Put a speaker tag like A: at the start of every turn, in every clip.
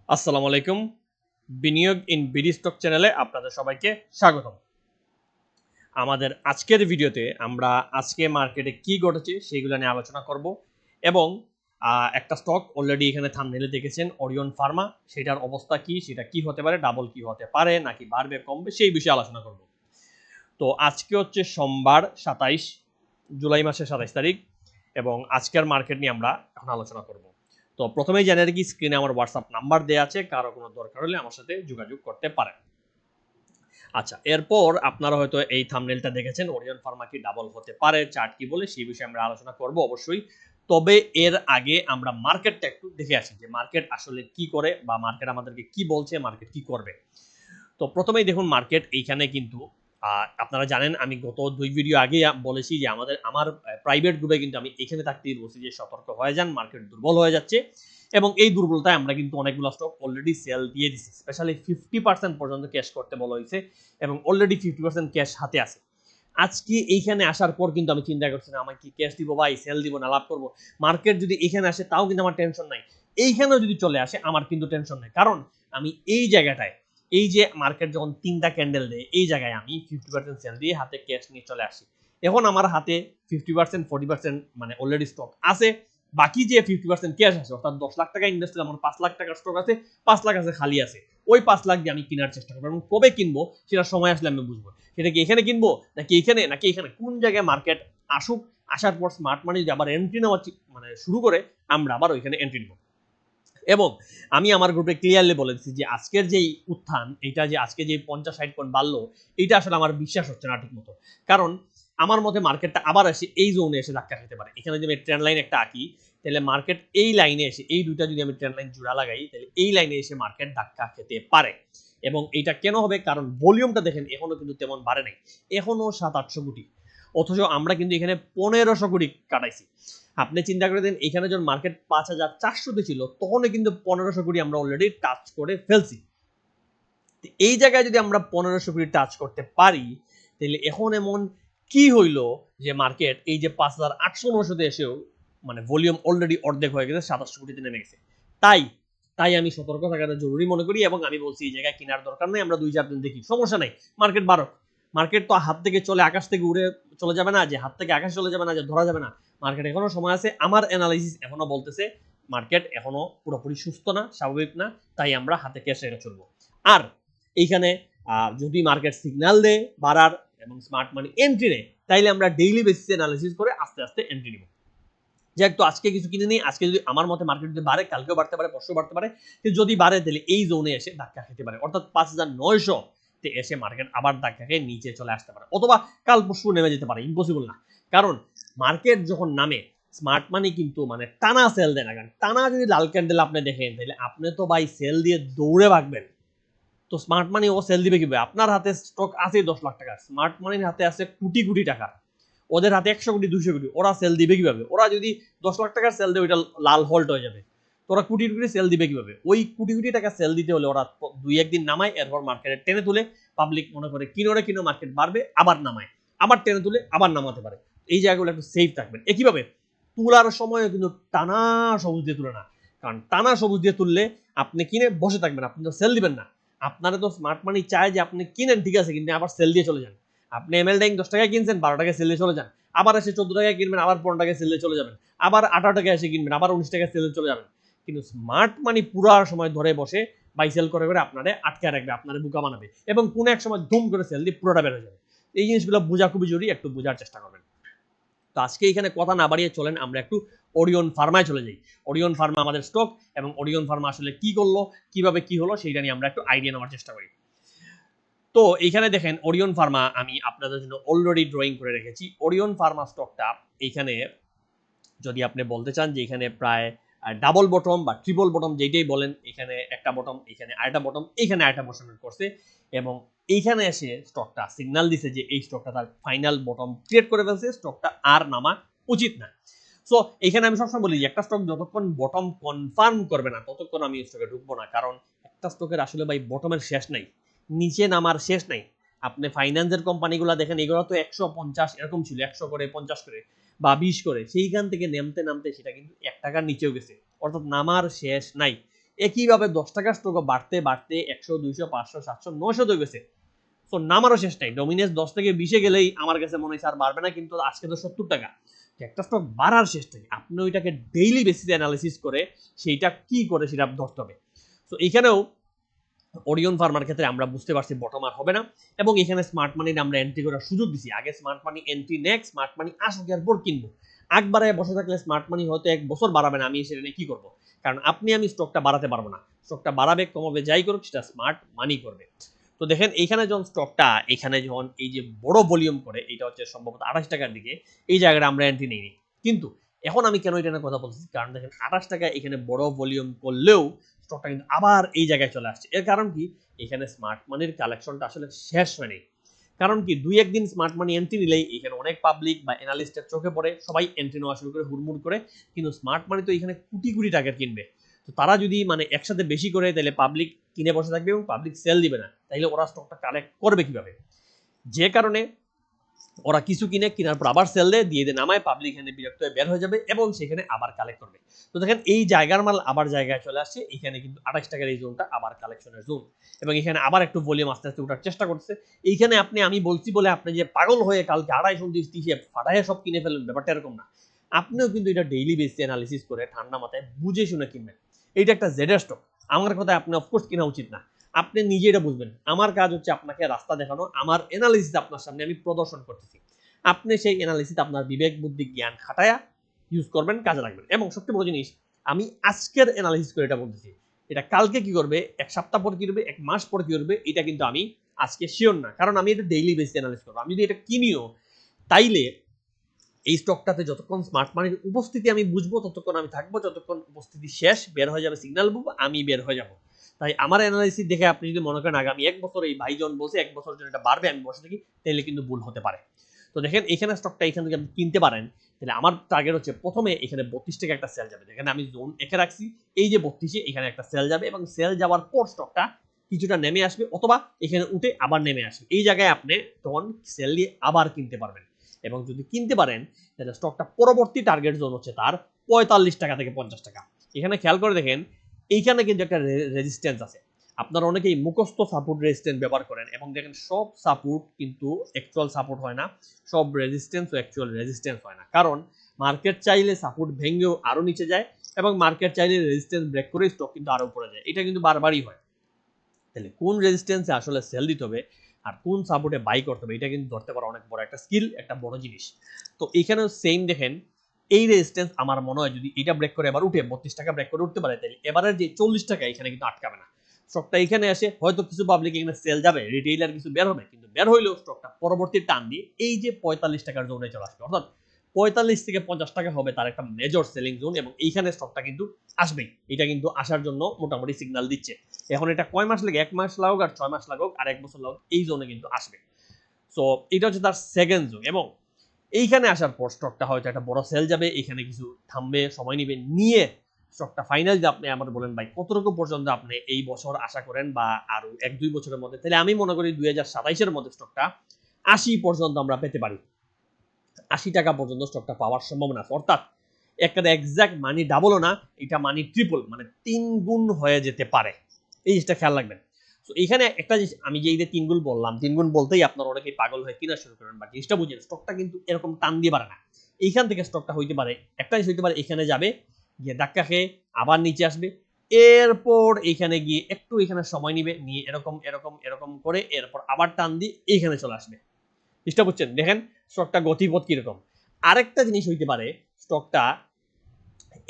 A: আসসালামু আলাইকুম। বিনিয়োগ ইন বিডি স্টক চ্যানেলে আপনাদের সবাইকে স্বাগতম। আমাদের আজকের ভিডিওতে আমরা আজকে মার্কেটে কি ঘটেছে সেগুলো নিয়ে আলোচনা করব এবং একটা স্টক অলরেডি এখানে থাম্বনেইলে দেখেছেন, ওরিয়ন ফার্মা। সেটার অবস্থা কি, সেটা কি হতে পারে, ডাবল কি হতে পারে নাকি বাড়বে কমবে, সেই বিষয়ে আলোচনা করব। তো আজকে হচ্ছে সোমবার 27 জুলাই মাসের 27 তারিখ এবং আজকের মার্কেট নিয়ে আমরা এখন আলোচনা করব। তো প্রথমেই জানিয়ে রাখি, স্ক্রিনে আমার হোয়াটসঅ্যাপ নাম্বার দেওয়া আছে, কারো কোনো দরকার হলে আমার সাথে যোগাযোগ করতে পারেন। আচ্ছা, এরপর আপনারা হয়তো এই থাম্বনেলটা দেখেছেন, ওরিয়ন ফার্মা কি ডাবল হতে পারে, চার্ট কি বলে, সেই বিষয়ে আমরা আলোচনা করব অবশ্যই। তবে এর আগে আমরা মার্কেটটা একটু দেখে আসি যে মার্কেট আসলে কি করে বা মার্কেট আমাদেরকে কি বলছে, মার্কেট কি করবে। তো প্রথমেই দেখুন, মার্কেট এইখানে কিন্তু আপনারা জানেন আমি গত 2 ভিডিও আগে বলেছি যে আমার প্রাইভেট গ্রুপে কিন্তু আমি এখানে থাকতেই বলছি যে সতর্ক হয়ে যান, মার্কেট দুর্বল হয়ে যাচ্ছে। এবং এই দুর্বলতায় আমরা কিন্তু অনেকগুলো স্টক অলরেডি সেল দিয়ে দিছি, স্পেশালি 50% পর্যন্ত ক্যাশ করতে বলা হয়েছে এবং অলরেডি 50% ক্যাশ হাতে আছে। আজকে এইখানে আসার পর কিন্তু আমি চিন্তা করছি না আমাকে কি ক্যাশ দিব ভাই, সেল দিব না লাভ করব। মার্কেট যদি এখানে আসে তাও কিন্তু আমার টেনশন নাই, এইখানেও যদি চলে আসে আমার কিন্তু টেনশন নাই, কারণ আমি এই জায়গাটায়, এই যে মার্কেট যখন 3টা ক্যান্ডেল দেয়, এই জায়গায় আমি 50% সেল দিয়ে হাতে ক্যাশ নিয়ে চলে আসি। এখন আমার হাতে 50% 40% মানে অলরেডি স্টক আছে, বাকি যে 50% ক্যাশ আছে, অর্থাৎ 10 লাখ টাকা ইনভেস্ট করলে আমার 5 লাখ টাকার স্টক আছে, 5 লাখ আছে খালি আছে। ওই 5 লাখ দিয়ে আমি কেনার চেষ্টা করবো এবং কবে কিনবো সেটা সময় আসলে আমি বুঝবো, সেটা কি এখানে কিনবো নাকি এখানে নাকি এখানে, কোন জায়গায় মার্কেট আসুক, আসার পর স্মার্ট মানি যদি আবার এন্ট্রি নেওয়া মানে শুরু করে, আমরা আবার ওইখানে এন্ট্রি নেব। এবং আমি আমার গ্রুপে ক্লিয়ারলি বলেছি যে আজকের যেই উত্থান, এটা যে আজকে যে 50-60 পয়েন্ট বাড়লো, এটা আসলে আমার বিশ্বাস হচ্ছে না ঠিক মতো। কারণ আমার মতে মার্কেটটা আবার এসে এই জোনে এসে ধাক্কা খেতে পারে। এখানে যদি আমি ট্রেন্ড লাইন একটা আঁকি, তাহলে মার্কেট এই লাইনে এসে, এই দুইটা যদি আমি ট্রেন্ড লাইন জোড়া লাগাই, তাহলে এই লাইনে এসে মার্কেট ধাক্কা খেতে পারে। এবং এটা কেন হবে, কারণ ভলিউমটা দেখেন এখনো কিন্তু তেমন বাড়ে নাই, এখনো 700-800 কোটি, অথচ আমরা কিন্তু এখানে 1500 কোটি কাটাইছি। আপনি চিন্তা করে দেন, এখানে যখন মার্কেট 5400-তে ছিল তখনও কিন্তু 1500 কোটি আমরা অলরেডি টাচ করে ফেলছি। এই জায়গায় যদি আমরা 1500 কোটি টাচ করতে পারি, তাহলে এখন এমন কি হইলো যে মার্কেট এই যে 5800-900-তে এসেও মানে ভলিউম অলরেডি অর্ধেক হয়ে গেছে, 2700 কোটিতে নেমে গেছে। তাই তাই আমি সতর্ক থাকাটা জরুরি মনে করি এবং আমি বলছি এই জায়গায় কেনার দরকার নেই, আমরা 2-4 দিন দেখি, সমস্যা নাই, মার্কেট বাড়ক। মার্কেট তো হাত থেকে চলে আকাশ থেকে উড়ে চলে যাবে না, যে হাত থেকে আকাশ চলে যাবে না, যে ধরা যাবে না। মার্কেট এখনো সময় আছে, আমার অ্যানালাইসিস এখনো বলতেছে মার্কেট এখনো পুরোপুরি সুস্থ না, স্বাভাবিক না, তাই আমরা হাতে ক্যাশ রেখে চলবো। আর এইখানে যদি মার্কেট সিগন্যাল দেয় বাড়ার এবং স্মার্ট মানি এন্ট্রি নেয়, তাইলে আমরা ডেইলি বেসিসে অ্যানালাইসিস করে আস্তে আস্তে এন্ট্রি নিব। যাক, তো আজকে কিছু কিনে নিই, আজকে যদি আমার মতে মার্কেট যদি বাড়ে, কালকেও বাড়তে পারে, পরশু বাড়তে পারে, কিন্তু যদি বাড়ে তাহলে এই জোনে এসে ধাক্কা খেতে পারে, অর্থাৎ 5900 তে এসে মার্কেট আবার ধাক্কা খেয়ে নিচে চলে আসতে পারে, অথবা কাল পরশু নেমে যেতে পারে, ইম্পসিবল না। কারণ মার্কেট যখন নামে, স্মার্ট মানি কিন্তু মানে টানা সেল দেয় না, কারণ টানা যদি লাল ক্যান্ডেল আপনি দেখেন, তাহলে আপনি তো ভাই সেল দিয়ে দৌড়ে ভাগবেন। তো স্মার্ট মানি ও সেল দিবে কিভাবে? আপনার হাতে স্টক আছে 10 লাখ টাকা, স্মার্ট মানির হাতে আছে কোটি কোটি টাকা, ওদের হাতে 100 কোটি 200 কোটি, ওরা সেল দিবে কিভাবে? ওরা যদি 10 লাখ টাকার সেল দেয়, ওইটা লাল হল্ট হয়ে যাবে। তো ওরা কোটি কোটি সেল দিবে কিভাবে? ওই কোটি কোটি টাকা সেল দিতে হলে ওরা 2-1 দিন নামায়, এরপর মার্কেটে টেনে তুলে, পাবলিক মনে করে কিনো মার্কেট বাড়বে, আবার নামায়, আবার টেনে তুলে আবার নামাতে পারে। এই জায়গাগুলো একটু সেফ থাকবেন। একইভাবে তোলার সময়ও কিন্তু টানা সবুজ দিয়ে তুলে না, কারণ টানা সবুজ দিয়ে তুললে আপনি কিনে বসে থাকবেন, আপনি তো সেল দিবেন না। আপনারা তো স্মার্ট মানি চায় যে আপনি কিনেন, ঠিক আছে, কিন্তু আবার সেল দিয়ে চলে যান। আপনি এমএল ডাইং 10 টাকায় কিনছেন, 12 টাকায় সেল দিয়ে চলে যান, আবার এসে 14 টাকায় কিনবেন, আবার 15 টাকায় সেল দিয়ে চলে যাবেন, আবার 18 টাকায় এসে কিনবেন, আবার 19 টাকায় সেল দিয়ে চলে যাবেন। কিন্তু স্মার্ট মানি পুরো সময় ধরে বসে বাই সেল করে করে আপনারে আটকে রাখবে, আপনারে বোকা বানাবে এবং কোনো এক সময় ধুম করে সেল দিয়ে পুরোটা বের হয়ে যাবে। এই জিনিসগুলো বোঝা খুবই জরুরি, একটু বোঝার চেষ্টা করবেন। তো আজকে এখানে কথা না বাড়িয়ে চলেন আমরা একটু ওরিয়ন ফার্মায় চলে যাই। ওরিয়ন ফার্মা আমাদের স্টক, এবং ওরিয়ন ফার্মা আসলে কি করলো, কিভাবে কি হলো, সেইটা নিয়ে আমরা একটু আইডিয়া নেওয়ার চেষ্টা করি। তো এইখানে দেখেন ওরিয়ন ফার্মা আমি আপনাদের জন্য অলরেডি ড্রয়িং করে রেখেছি। ওরিয়ন ফার্মা স্টকটা এইখানে যদি আপনি বলতে চান যে এখানে প্রায় ডাবল বটম বা ট্রিপল বটম যেটাই বলেন, এখানে একটা বটম, এখানে আরেকটা বটম, এখানে আরেকটা বটম করছে এবং এইখানে এসে স্টকটা সিগন্যাল দিছে যে এই স্টকটা তার ফাইনাল বটম ক্রিয়েট করে ফেলছে, স্টকটা আর নামা উচিত না। সো এখানে আমি সবসময় বলি যে একটা স্টক যতক্ষণ বটম কনফার্ম করবে না ততক্ষণ আমি স্টকে ঢুকবো না, কারণ একটা স্টকের আসলে ভাই বটমের শেষ নাই, নিচে নামার শেষ নাই। আপনি ফাইন্যান্সের কোম্পানিগুলো দেখেন, এগুলো তো 150 এরকম ছিল, 100 করে, 50 করে বা 20 করে, সেইখান থেকে নামতে নামতে সেটা কিন্তু 1 টাকার নিচেও গেছে, অর্থাৎ নামার শেষ নাই। একইভাবে 10 টাকার স্টকও বাড়তে বাড়তে 100 200 500 700 900 হয়ে গেছে। সো নামারও শেষ নাই। ডমিনেন্স 10 থেকে 20 গেলেই আমার কাছে মনে হচ্ছে আর বাড়বে না, কিন্তু আজকে তো 70 টাকা। একটা স্টক বাড়ার শেষ নেই, আপনি ওইটাকে ডেইলি বেসিসে অ্যানালিসিস করে সেইটা কি করে সেটা ধরতে হবে। সো এইখানেও ওরিয়ন ফার্মার ক্ষেত্রে আমরা বুঝতে পারছি বটম আর হবে না, এবং এখানে স্মার্ট মানির আমরা এন্ট্রি করার সুযোগ দিছি। আগে স্মার্ট মানি এন্ট্রি নেক্সট, স্মার্ট মানি আসুক এরপর কিনবো। একবারে বসে থাকলে স্মার্ট মানি হয়তো 1 বছর বাড়াবে না, আমি সেটা নিয়ে কি করবো? কারণ আমি স্টকটা বাড়াতে পারবো না। স্টকটা বাড়াবে কমাবে যাই করুক সেটা স্মার্ট মানি করবে। তো দেখেন এইখানে যখন স্টকটা এখানে যখন এই যে বড় ভলিউম করে, এটা হচ্ছে সম্ভবত 28 টাকার দিকে, এই জায়গাটা আমরা এন্ট্রি নিইনি। কিন্তু এখন আমি কেন এটা নিয়ে কথা বলছি, কারণ দেখেন 28 টাকা এখানে বড় ভলিউম করলেও স্টকটা কিন্তু আবার এই জায়গায় চলে আসছে। এর কারণ কি, এখানে স্মার্ট মানির কালেকশনটা আসলে শেষ হয়নি। কারণ কি, 2-1 দিন স্মার্ট মানি এন্ট্রি নিলেই এখানে অনেক পাবলিক বা অ্যানালিস্টের চোখে পড়ে, সবাই এন্ট্রি নেওয়া শুরু করে হুড়মুড় করে। কিন্তু স্মার্ট মানি তো এখানে কোটি কোটি টাকার কিনবে। তো তারা যদি মানে একসাথে বেশি করে, তাহলে পাবলিক কিনে বসে থাকবে এবং পাবলিক সেল দিবে না, তাইলে ওরা স্টকটা কালেক্ট করবে কিভাবে? যে কারণে ওরা কিছু কিনে, কেনার পর আবার সেল দিয়ে নামায়, পাবলিক এখানে বিরক্ত হয়ে বের হয়ে যাবে এবং সেখানে আবার কালেক্ট করবে। তো দেখেন এই জায়গার মাল আবার জায়গায় চলে আসছে, এখানে কিন্তু 28 টাকার এই জোনটা আবার কালেকশনের জোন, এবং এখানে আবার একটু ভলিউম আস্তে আস্তে ওঠার চেষ্টা করছে। এইখানে আমি বলছি বলে আপনি যে পাগল হয়ে কালকে 250-30 ফাটাইয়া সব কিনে ফেলেন, ব্যাপারটা এরকম না। আপনিও কিন্তু এটা ডেইলি বেসিসে অ্যানালিসিস করে ঠান্ডা মাথায় বুঝে শুনে কিনবেন। এইটা একটা জেডের স্টক, আমার কথায় আপনি অফকোর্স কিনা উচিত না। আপনি নিজে এটা বুঝবেন। আমার কাজ হচ্ছে আপনাকে রাস্তা দেখানো, আমার অ্যানালিসিস আপনার সামনে আমি প্রদর্শন করতেছি। আপনি সেই অ্যানালিসিস আপনার বিবেক বুদ্ধি জ্ঞান খাটায়া ইউজ করবেন, কাজে লাগবেন। এবং সবচেয়ে বড় জিনিস, আমি আজকের অ্যানালিসিস করে এটা বলতেছি, এটা কালকে কি করবে, 1 সপ্তাহ পর কি করবে, 1 মাস পর কি করবে, এটা কিন্তু আমি আজকে শিওর না। কারণ আমি এটা ডেইলি বেসিসে অ্যানালিসিস করবো। আমি যদি এটা কিনিও, তাইলে এই স্টকটাতে যতক্ষণ স্মার্ট মানির উপস্থিতি আমি বুঝবো ততক্ষণ আমি থাকবো, যতক্ষণ উপস্থিতি শেষ বের হয়ে যাবে সিগন্যাল বুক, আমি বের হয়ে যাব। তাই আমার অ্যানালিসিস দেখে আপনি যদি মনে করেন আগামী 1 বছর এই ভাইজন বলছে 1 বছরের জন্য এটা বাড়বে, আমি বসে থাকি, তাহলে কিন্তু ভুল হতে পারে। তো দেখেন এখানে স্টকটা এখান থেকে আপনি কিনতে পারেন, তাহলে আমার টার্গেট হচ্ছে প্রথমে এখানে 32 টাকা একটা সেল যাবে। দেখেন আমি জোন একে রাখছি, এই যে 32-এ এখানে একটা সেল যাবে, এবং সেল যাওয়ার পর স্টকটা কিছুটা নেমে আসবে, অথবা এখানে উঠে আবার নেমে আসবে। এই জায়গায় আপনি তখন সেল দিয়ে আবার কিনতে পারবেন। এবং যদি কিনতে পারেন, তাহলে স্টকটা পরবর্তী টার্গেট জোন হচ্ছে তার 45 টাকা থেকে 50 টাকা। এখানে খেয়াল করে দেখেন, এইখানে কিন্তু একটা রেজিস্ট্যান্স আছে। আপনারা অনেকেই মুখস্থ সাপোর্ট রেজিস্ট্যান্স ব্যবহার করেন, এবং দেখেন সব সাপোর্ট কিন্তু অ্যাকচুয়াল সাপোর্ট হয় না, সব রেজিস্ট্যান্স ও অ্যাকচুয়াল রেজিস্ট্যান্স হয় না। কারণ মার্কেট চাইলে সাপোর্ট ভেঙেও আরো নিচে যায়, এবং মার্কেট চাইলে রেজিস্ট্যান্স ব্রেক করে স্টক কিন্তু আরো উপরে যায়। এটা কিন্তু বারবারই হয়। তাহলে কোন রেজিস্ট্যান্সে আসলে সেল দিতে হবে আর কোন সাপোর্টে বাই করতে হবে, এটা কিন্তু ধরতে পারা অনেক বড় একটা স্কিল, একটা বড় জিনিস। তো এখানেও সেম দেখেন, এই রেজিস্ট্যান্স আমার মনে হয় যদি এটা ব্রেক করে এবার উঠে 32 টাকা ব্রেক করে উঠতে পারে, তাহলে এবারের যে 40 টাকা এখানে কিন্তু আটকাবে না। স্টকটা এখানে আসে, হয়তো কিছু পাবলিক এখানে সেল যাবে, রিটেইলার কিছু বের হবে, কিন্তু বের হইলেও স্টকটা পরবর্তী টান দিয়ে এই যে 45 টাকার জোনে চলে আসবে। অর্থাৎ 45 থেকে 50 টাকা হবে তার একটা মেজর সেলিং জোন, এবং এইখানে স্টকটা কিন্তু আসবেই। এটা কিন্তু আসার জন্য মোটামুটি সিগন্যাল দিচ্ছে। এখন এটা কয় মাস লাগে, 1 মাস লাগুক আর 6 মাস লাগুক আর 1 বছর লাগুক, এই জোনে কিন্তু আসবে। সো এটা হচ্ছে তার সেকেন্ড জোন, এবং এইখানে আসার পর স্টকটা হয়তো একটা বড় সেল যাবে, এখানে কিছু থামবে, সময় নিবে, নিয়ে স্টকটা ফাইনাল যে আপনি আমার বলেন ভাই কতটুকু পর্যন্ত আপনি এই বছর আশা করেন বা আরো 1-2 বছরের মধ্যে, তাহলে আমি মনে করি 2027-এর মধ্যে স্টকটা 80 পর্যন্ত আমরা পেতে পারি। 80 টাকা পর্যন্ত স্টকটা পাওয়ার সম্ভাবনা আছে। অর্থাৎ একটা এক্সাক্ট মানি ডাবলও না, এটা মানি ট্রিপল, মানে 3 গুণ হয়ে যেতে পারে। এই জিনিসটা খেয়াল রাখবেন। তো এখানে একটা জিনিস আমি যে এই যে 3 গুণ বললাম, 3 গুণ বলতেই আপনারা অনেকেই পাগল হয়ে কিনা শুরু করেন, বাট জিনিসটা বুঝেন স্টকটা কিন্তু এরকম টান দিয়ে বাড়ে না। এইখান থেকে স্টকটা হইতে পারে, একটা জিনিস হইতে পারে এখানে যাবে, গিয়ে ধাক্কা খেয়ে আবার নিচে আসবে, এরপর এখানে গিয়ে একটু এখানে সময় নিবে, নিয়ে এরকম এরকম এরকম করে এরপর আবার টান দিয়ে এইখানে চলে আসবে। জিনিসটা বুঝছেন? দেখেন স্টকটা গতিপথ কিরকম। আরেকটা জিনিস হইতে পারে, স্টকটা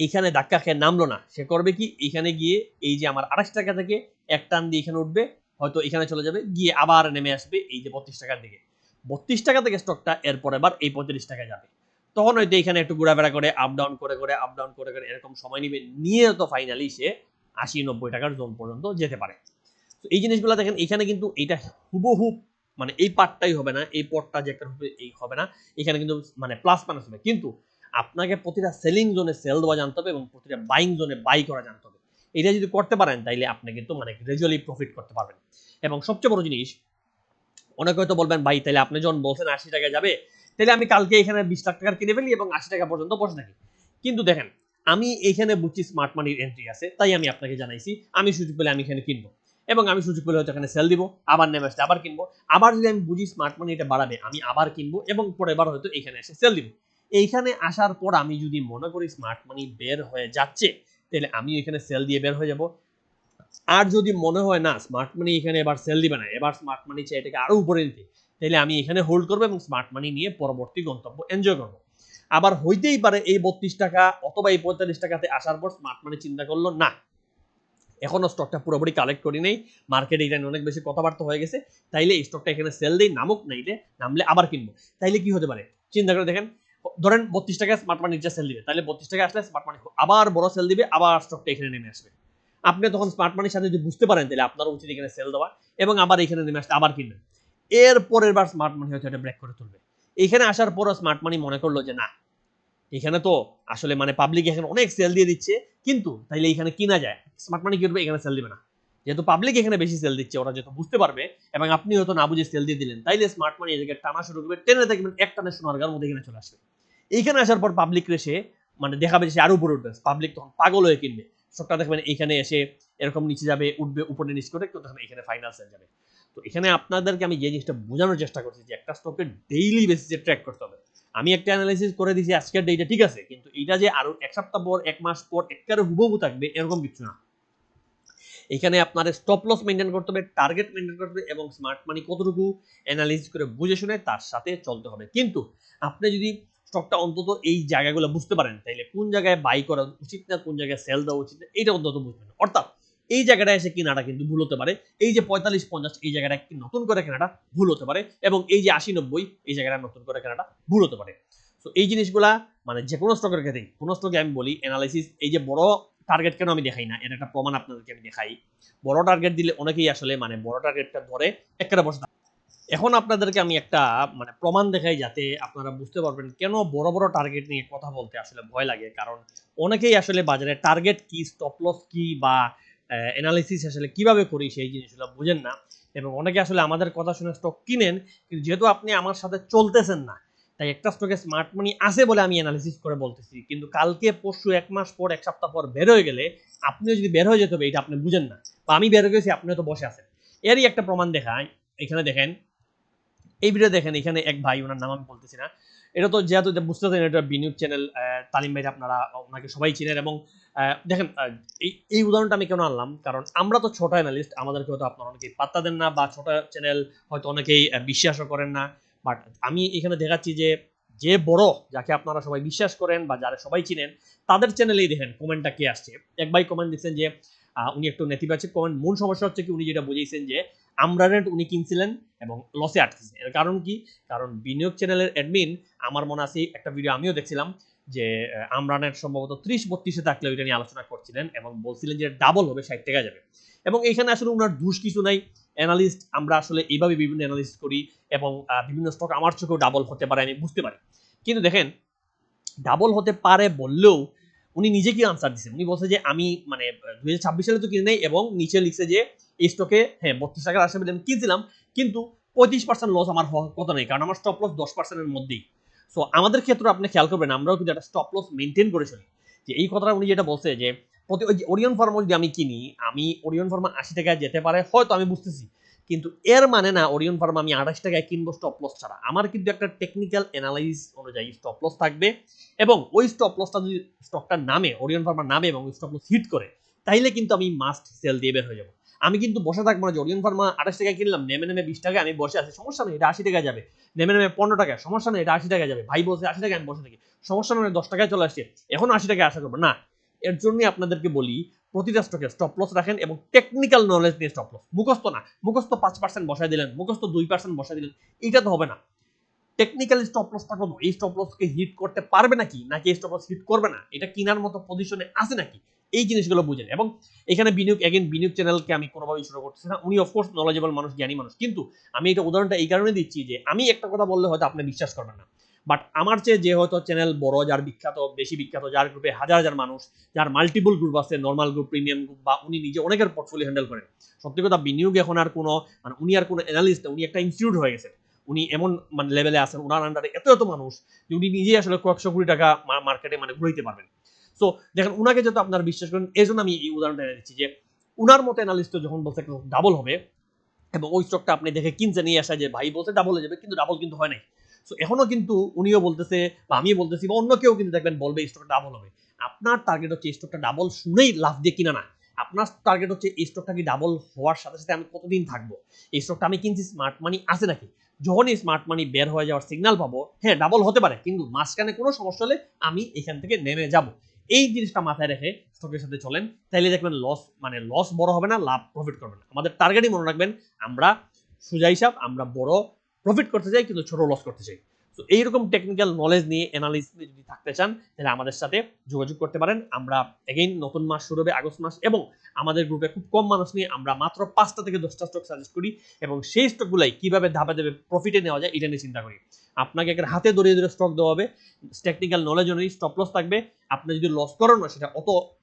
A: এইখানে ধাক্কা খেয়ে নামলো না, সে করবে কি, এইখানে গিয়ে এই যে আমার 28 টাকা থেকে এক টান দিয়ে এখানে উঠবে, হয়তো এখানে চলে যাবে, গিয়ে আবার নেমে আসবে এই যে 32 টাকার দিকে। 32 টাকা থেকে স্টকটা এরপর এবার এই 35 টাকায় যাবে। তখন হয়তো এখানে একটু ঘোরাফেরা করে আপ ডাউন করে করে আপ ডাউন করে করে এরকম সময় নিবে, নিয়ে তো ফাইনালি সে 80-90 টাকার জোন পর্যন্ত যেতে পারে। তো এই জিনিসগুলো দেখেন, এখানে কিন্তু এইটা হুবহু মানে এই পার্টটাই হবে না, এই পটটা যে একটা হবে এই হবে না, এখানে কিন্তু মানে প্লাস মাইনাস হবে। কিন্তু আপনাকে প্রতিটা সেলিং জোনে সেল দেওয়া জানতে হবে এবং প্রতিটা বাইং জোনে বাই করা জানতে হবে। এটা যদি করতে পারেন তাইলে আপনি কিন্তু মানে গ্রাজুয়ালি প্রফিট করতে পারবেন। এবং সবচেয়ে বড় জিনিস, অনেকে হয়তো বলবেন ভাই তাহলে আপনি যখন বলছেন 80 টাকায় যাবে, তাহলে আমি কালকে এখানে 20 লাখ টাকার কিনে ফেলি এবং 80 টাকা পর্যন্ত বসে থাকি। কিন্তু দেখেন আমি এখানে বুঝছি স্মার্ট মানির এন্ট্রি আছে, তাই আমি আপনাকে জানাইছি আমি সুযোগ পেলে আমি এখানে কিনবো, এবং আমি সুযোগ পেলে হয়তো এখানে সেল দিব, আবার নেমে আসলে আবার কিনবো, আবার যদি আমি বুঝি স্মার্ট মানি এটা বাড়াবে আমি আবার কিনবো, এবং পরে বার হয়তো এখানে এসে সেল দিব। এইখানে আসার পর আমি যদি মনে করি স্মার্ট মানি বের হয়ে যাচ্ছে, তাহলে আমি এখানে সেল দিয়ে বের হয়ে যাব। আর যদি মনে হয় না স্মার্ট মানি এখানে এবার সেল দিবে না, এবার স্মার্ট মানি চাই এটাকে আরো উপরে নিতে, তাহলে আমি এখানে হোল্ড করবো এবং স্মার্ট মানি নিয়ে পরবর্তী গন্তব্য এনজয় করবো। আবার হইতেই পারে এই 32 টাকা অথবা এই 45 টাকাতে আসার পর স্মার্ট মানি চিন্তা করলো না, এখনো স্টকটা পুরোপুরি কালেক্ট করি নেই, মার্কেটে এটা নিয়ে অনেক বেশি কথাবার্তা হয়ে গেছে, তাইলে এই স্টকটা এখানে সেল দেই, নামুক, নাইলে নামলে আবার কিনবো। তাইলে কি হতে পারে চিন্তা করে দেখেন, ধরেন 32 টাকায় স্মার্ট মানি নিচে সেল দিবে, তাহলে 32 টাকা আসলে স্মার্ট মানি আবার বড় সেল দিবে, আবার স্টকটা এখানে নেমে আসবে। আপনি তখন স্মার্ট মানির সাথে যদি বুঝতে পারেন, তাহলে আপনার উচিত এখানে সেল দেওয়া এবং আবার এখানে নেমে আসলে আবার কিনবেন। এর পরের বার স্মার্ট মানি হয়তো এটা ব্রেক করে তুলবে। এখানে আসার পরও স্মার্ট মানি মনে করলো যে না, এখানে তো আসলে মানে পাবলিক এখানে অনেক সেল দিয়ে দিচ্ছে, কিন্তু তাইলে এখানে কিনা যায়, স্মার্ট মানি কি করবে, এখানে সেল দিবে না। যেহেতু পাবলিক এখানে বেশি সেল দিচ্ছে, ওরা যেহেতু বুঝতে পারবে এবং আপনি হয়তো না বুঝে সেল দিয়ে দিলেন, তাইলে স্মার্ট মানি এদিকে টানা শুরু করবে, টেনে দেখবেন এক টানে সোনার মধ্যে এখানে চলে আসবে। এইখানে আসার পর পাবলিক রেসে মানে দেখাবে যে আরো উপরে উঠবে, পাবলিক তখন পাগল হয়ে কিনবে স্টকটা, দেখবেন এখানে এসে এরকম নিচে যাবে, উঠবে উপরে নিচ করে, কিন্তু তখন এখানে ফাইনাল সেল যাবে। তো এখানে আপনাদেরকে আমি যে জিনিসটা বোঝানোর চেষ্টা করছি যে একটা স্টকে ডেইলি বেসিসে ট্র্যাক করতে হবে। আমি একটা অ্যানালাইসিস করে দিয়েছি আজকের ডেটা ঠিক আছে, কিন্তু এটা যে আরো এক সপ্তাহ পর, এক মাস পর একবারে হুবহু থাকবে এরকম কিছু না। এখানে আপনার স্টপ লস মেনটেন করতে হবে, টার্গেট মেনটেন করতে হবে, এবং স্মার্ট মানি কতটুকু অ্যানালাইসিস করে বুঝে শুনে তার সাথে চলতে হবে। কিন্তু আপনি যদি স্টকটা অন্তত এই জায়গাগুলো বুঝতে পারেন, তাইলে কোন জায়গায় বাই করা উচিত না, কোন জায়গায় সেল দেওয়া উচিত না, এটা অন্তত বুঝবেন। অর্থাৎ এই জায়গাটা এসে কেনাটা কিন্তু ভুল হতে পারে, এই যে 45-50 এই জায়গাটা নতুন করে কেনাটা ভুল হতে পারে, এবং এই যে 80-90 এই জায়গাটা নতুন করে কেনাটা ভুল হতে পারে। তো এই জিনিসগুলা মানে যে কোনো স্টকের ক্ষেত্রেই, কোনো স্টকে আমি বলি অ্যানালাইসিস, এই যে বড় টার্গেট কেন আমি দেখাই না, এর একটা প্রমাণ আপনাদেরকে আমি দেখাই। বড় টার্গেট দিলে অনেকেই আসলে মানে বড় টার্গেটটা ধরে একটা বসে থাকে। এখন আপনাদেরকে আমি একটা মানে প্রমাণ দেখাই, যাতে আপনারা বুঝতে পারবেন কেন বড় বড় টার্গেট নিয়ে কথা বলতে আসলে ভয় লাগে। কারণ অনেকেই আসলে বাজারে টার্গেট কি, স্টপ লস কি, বা অ্যানালিসিস আসলে কিভাবে করি সেই জিনিসগুলো বুঝেন না, এবং অনেকে আসলে আমাদের কথা শুনে স্টক কিনেন, কিন্তু যেহেতু আপনি আমার সাথে চলতেছেন না, তাই একটা স্টকে স্মার্ট মানি আছে বলে আমি অ্যানালিসিস করে বলতেছি, কিন্তু কালকে পরশু, এক মাস পর, এক সপ্তাহ পর বের হয়ে গেলে আপনিও যদি বের হয়ে যেতে হবে, এটা আপনি বুঝেন না, বা আমি বের হয়ে গেছি আপনিও তো বসে আছেন। এরই একটা প্রমাণ দেখায়, এখানে দেখেন, এই ভিডিও দেখেন, এখানে এক ভাই, ওনার নাম আমি বলতেছি না, এটা তো যেহেতু বুঝতেছেন এটা বিনিয়োগ চ্যানেল, তালিম ভাই আপনারা ওনাকে সবাই চিনেন, এবং দেখেন এই উদাহরণটা আমি কেন আনলাম, কারণ আমরা তো ছোট অ্যানালিস্ট, আমাদেরকে হয়তো আপনারা অনেকেই পাত্তা দেন না, বা ছোট চ্যানেল হয়তো অনেকেই বিশ্বাসও করেন না, বাট আমি এখানে দেখাচ্ছি যে যে বড়, যাকে আপনারা সবাই বিশ্বাস করেন বা যারা সবাই চিনেন, তাদের চ্যানেলেই দেখেন কমেন্টটা কে আসছে। এক ভাই কমেন্ট দিচ্ছেন যে উনি একটু নেতিবাচক কমেন্ট, মূল সমস্যা হচ্ছে কি উনি যেটা বুঝিয়েছেন যে আমরানেট উনি কিনছিলেন এবং লসে আটকেছে। এর কারণ কি? কারণ বিনিয়োগ চ্যানেলের অ্যাডমিন, আমার মনে আছে একটা ভিডিও আমিও দেখছিলাম, যে আমরানেট সম্ভবত 30-32 থাকলে ওইটা নিয়ে আলোচনা করছিলেন এবং বলছিলেন যে ডাবল হবে, 60 টাকা যাবে। এবং এখানে আসলে ওনার দোষ কিছু নাই, অ্যানালিস্ট আমরা আসলে এইভাবে বিভিন্ন অ্যানালিস্ট করি, এবং বিভিন্ন স্টক আমার চোখেও ডাবল হতে পারে আমি বুঝতে পারি। কিন্তু দেখেন, ডাবল হতে পারে বললেও উনি নিজে কি আনসার দিচ্ছেন, উনি বলছে যে আমি মানে 2026 সালে তো কিনে নেই, এবং নিচে লিখছে যে এই স্টকে হ্যাঁ 32 টাকার আশেপাশে আমি কিনছিলাম, কিন্তু 35% লস আমার হওয়ার কথা নেই, কারণ আমার স্টপ লস 10% এর মধ্যেই। সো আমাদের ক্ষেত্রে আপনি খেয়াল করবেন, আমরাও কিন্তু একটা স্টপ লস মেনটেন করে চলি। যে এই কথাটা উনি যেটা বলছে যে প্রতি ওই যে ওরিয়ন ফার্মা যদি আমি কিনি, আমি ওরিয়ন ফার্মা 80 টাকায় যেতে পারে হয়তো, আমি বুঝতেছি, কিন্তু এর মানে না ওরিয়ন ফার্মা আমি 28 টাকায় কিনবো স্টপ লস ছাড়া। আমার কিন্তু একটা টেকনিক্যাল অ্যানালাইসিস অনুযায়ী স্টপ লস থাকবে, এবং ওই স্টপ লসটা যদি স্টকটার নামে, ওরিয়ন ফার্মার নামে, এবং ওই স্টপ লস হিট করে, তাইলে কিন্তু আমি মাস্ট সেল দিয়ে বের হয়ে যাবো। আমি কিন্তু বসে থাকবো না যে ওরিয়ন ফার্মা 28 টাকায় কিনলাম, নেমে নেমে 20 টাকায় আমি বসে আছি, সমস্যা নেই, এটা 80 টাকায় যাবে, নেমে নেমে 15 টাকায়, সমস্যা নেই, এটা 80 টাকায় যাবে, ভাই বলছে 80 টাকায়, আমি বসে থাকি, সমস্যা নেই, 10 টাকায় চলে আসছে, এখন 80 টাকায় আশা করবো না। এর জন্যই আপনাদেরকে বলি, প্রতিটা স্টকে স্টপ লস রাখেন, এবং টেকনিক্যাল নলেজ নিয়ে স্টপ লস, মুখস্থ না, মুখস্থ 5% বসায় দিলেন, মুখস্থ 2% বসায় দিলেন, এটা তো হবে না। টেকনিক্যাল স্টপ লসটা কত, এই স্টপ লসকে হিট করতে পারবে নাকি, নাকি স্টপ লস হিট করবে না, এটা কেনার মতো পজিশনে আছে নাকি, এই জিনিসগুলো বুঝেন। এবং এখানে বিনিয়োগ চ্যানেলকে আমি কোনোভাবেই শুরু করতেছি না, উনি অফকোর্স নলেজেবল মানুষ, জ্ঞানী মানুষ, কিন্তু আমি এটা উদাহরণটা এই কারণে দিচ্ছি যে আমি একটা কথা বললে হয়তো আপনি বিশ্বাস করবেন না, বাট আমার চেয়ে যে হয়তো চ্যানেল বড়, যার বিখ্যাত, বেশি বিখ্যাত, যার গ্রুপে হাজার হাজার মানুষ, যার মাল্টিপল গ্রুপ আছে, নর্মাল গ্রুপ, প্রিমিয়াম গ্রুপ, বা উনি নিজে অনেকের পোর্টফোলিও হ্যান্ডেল করেন, সত্যি কথা বিনিয়োগ এখন আর কোনো মানে উনি আর কোনো অ্যানালিস্ট না, উনি একটা ইনস্টিটিউট হয়ে গেছে, উনি এমন মানে লেভেলে আছেন, ওনার আন্ডারে এত এত মানুষ যে উনি নিজেই আসলে কয়েকশো কোটি টাকা মার্কেটে মানে ঘুরাইতে পারবেন। সো দেখেন উনাকে যত আপনারা বিশ্বাস করেন, এই জন্য আমি এই উদাহরণটা এনে দিচ্ছি যে উনার মতো অ্যানালিস্ট যখন বলছে ডাবল হবে এবং ওই স্টকটা আপনি দেখে কিনতে নিয়ে আসা যে ভাই বলছে ডাবল হয়ে যাবে, কিন্তু ডাবল কিন্তু হয় নাই। সো এখনো কিন্তু উনিও বলতেছে বা আমি বলতেছি বা অন্য কেউ কিন্তু দেখবেন বলবে এই স্টকটা ডাবল হবে। আপনার টার্গেট হচ্ছে এই স্টকটা ডাবল শুনেই লাভ দিয়ে কিনা না, আপনার টার্গেট হচ্ছে এই স্টকটা কি ডাবল হওয়ার সাথে সাথে আমি কতদিন থাকবো, এই স্টকটা আমি কিনছি স্মার্ট মানি আছে নাকি, যখনই স্মার্ট মানি বের হয়ে যাওয়ার সিগন্যাল পাবো, হ্যাঁ ডাবল হতে পারে কিন্তু মাঝখানে কোনো সমস্যা হলে আমি এখান থেকে নেমে যাব। এই জিনিসটা মাথায় রেখে স্টকের সাথে চলেন, তাইলে দেখবেন লস বড় হবে না, লাভ প্রফিট করবেন। আমাদের টার্গেটই মনে রাখবেন, আমরা সোজা হিসাব, আমরা বড় প্রফিট করতে চাই কিন্তু ছোট লস করতে চাই। তো এইরকম টেকনিক্যাল নলেজ নিয়ে অ্যানালিসিস নিয়ে যদি থাকতে চান তাহলে আমাদের সাথে যোগাযোগ করতে পারেন। আমরা এগেইন নতুন মাস শুরু হবে আগস্ট মাস, এবং আমাদের গ্রুপে খুব কম মানুষ নিয়ে আমরা মাত্র 5টা থেকে 10টা স্টক সাজেস্ট করি, এবং সেই স্টকগুলাই কিভাবে ধাপে ধাপে প্রফিটে নেওয়া যায় এটা নিয়ে চিন্তা করি। আপনাকে একটা হাতে ধরিয়ে ধরে স্টক দেওয়া হবে, টেকনিক্যাল নলেজ অনুযায়ী স্টপ লস থাকবে। আপনি যদি লস করেন না সেটা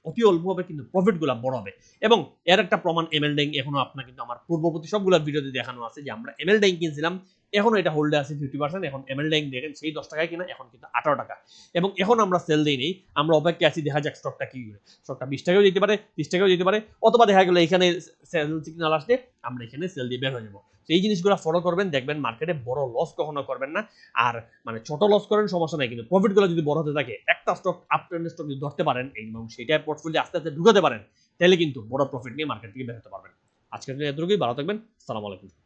A: অতি অল্প হবে, কিন্তু প্রফিটগুলো বড় হবে। এবং এর একটা প্রমাণ এমএল ডাইং, এখনো আপনার কিন্তু আমার পূর্ববর্তী সবগুলো ভিডিওতে দেখানো আছে যে আমরা এমএল ডাইং কিনছিলাম, এখনো এটা হোল্ডে আছে 50%। এখন এমএল ডাইং দেখেন সেই 10 টাকায় কিনা এখন কিন্তু 18 টাকা, এবং এখন আমরা সেল দিই নেই, আমরা অপেক্ষা আছি দেখা যাক স্টকটা কি করে। স্টকটা 20 টাকাও যেতে পারে, 30 টাকাও যেতে পারে, অথবা দেখা গেল এখানে সেল সিগন্যাল আসলে আমরা এখানে সেল দিয়ে বের হয়ে যাবো। এই জিনিসগুলো ফলো করবেন, দেখবেন মার্কেটে বড় লস কখনো করবেন না। আর মানে ছোট লস করেন সমস্যা নাই, কিন্তু প্রফিটগুলো যদি বড় হতে থাকে, একটা স্টক আপ ট্রেন্ড স্টক যদি ধরতে পারেন এবং সেটাই পোর্টফোলিও আস্তে আস্তে ঢুকাতে পারেন, তাহলে কিন্তু বড় প্রফিট নিয়ে মার্কেট থেকে বের হতে পারবেন। আজকের জন্য এতটুকুই, ভালো থাকবেন, আসসালামু আলাইকুম।